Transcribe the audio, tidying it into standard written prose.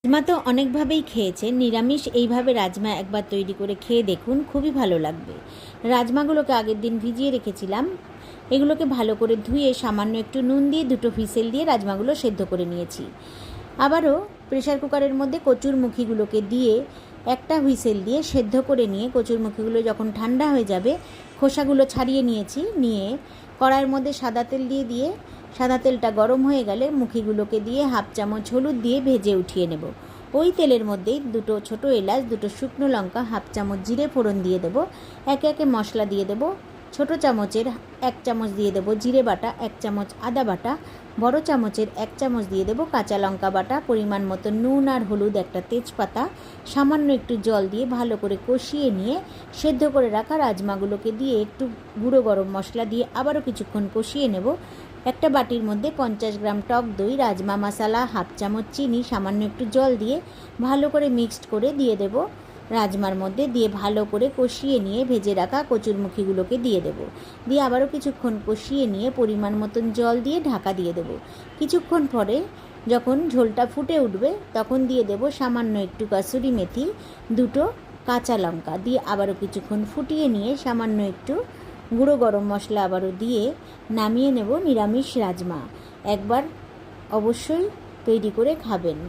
রাজমা তো অনেকভাবেই খেয়েছেন, নিরামিষ এইভাবে রাজমা একবার তৈরি করে খেয়ে দেখুন, খুবই ভালো লাগবে। রাজমাগুলোকে আগের দিন ভিজিয়ে রেখেছিলাম। এগুলোকে ভালো করে ধুয়ে সামান্য একটু নুন দিয়ে 2টো হুইসেল দিয়ে রাজমাগুলো সেদ্ধ করে নিয়েছি। আবারও প্রেশার কুকারের মধ্যে কচুরমুখিগুলোকে দিয়ে একটা হুইসেল দিয়ে সেদ্ধ করে নিয়ে কচুরমুখিগুলো যখন ঠান্ডা হয়ে যাবে খোসাগুলো ছাড়িয়ে নিয়েছি। নিয়ে কড়াইয়ের মধ্যে সাদা তেল দিয়ে সাদা তেলটা গরম হয়ে গেলে মুখিগুলোকে দিয়ে 1/2 চামচ হলুদ দিয়ে ভেজে উঠিয়ে নেব। ওই তেলের মধ্যেই 2টো ছোটো এলাচ, 2টো শুকনো লঙ্কা, 1/2 চামচ জিরে ফোড়ন দিয়ে দেবো। একে একে মশলা দিয়ে দেবো। ছোটো চামচের 1 চামচ দিয়ে দেবো জিরে বাটা, 1 চামচ আদা বাটা, বড় চামচের 1 চামচ দিয়ে দেবো কাঁচা লঙ্কা বাটা, পরিমাণ মতো নুন আর হলুদ, একটা তেজপাতা, সামান্য একটু জল দিয়ে ভালো করে কষিয়ে নিয়ে সেদ্ধ করে রাখা রাজমাগুলোকে দিয়ে একটু গুঁড়ো গরম মশলা দিয়ে আবারও কিছুক্ষণ কষিয়ে নেব। একটা বাটির মধ্যে 50 গ্রাম টক দই, রাজমা মশলা, 1/2 চামচ চিনি, সামান্য একটু জল দিয়ে ভালো করে মিক্সড করে দিয়ে দেব। রাজমার মধ্যে দিয়ে ভালো করে কষিয়ে নিয়ে ভেজে রাখা কচুরমুখিগুলোকে দিয়ে দেব। দিয়ে আবারও কিছুক্ষণ কষিয়ে নিয়ে পরিমাণ মতন জল দিয়ে ঢাকা দিয়ে দেব। কিছুক্ষণ পরে যখন ঝোলটা ফুটে উঠবে তখন দিয়ে দেব সামান্য একটু কাসুরি মেথি, 2টো কাঁচা লঙ্কা দিয়ে আবারও কিছুক্ষণ ফুটিয়ে নিয়ে সামান্য একটু গুঁড়ো গরম মশলা আবারও দিয়ে নামিয়ে নেব নিরামিষ রাজমা। একবার অবশ্যই তৈরি করে খাবেন।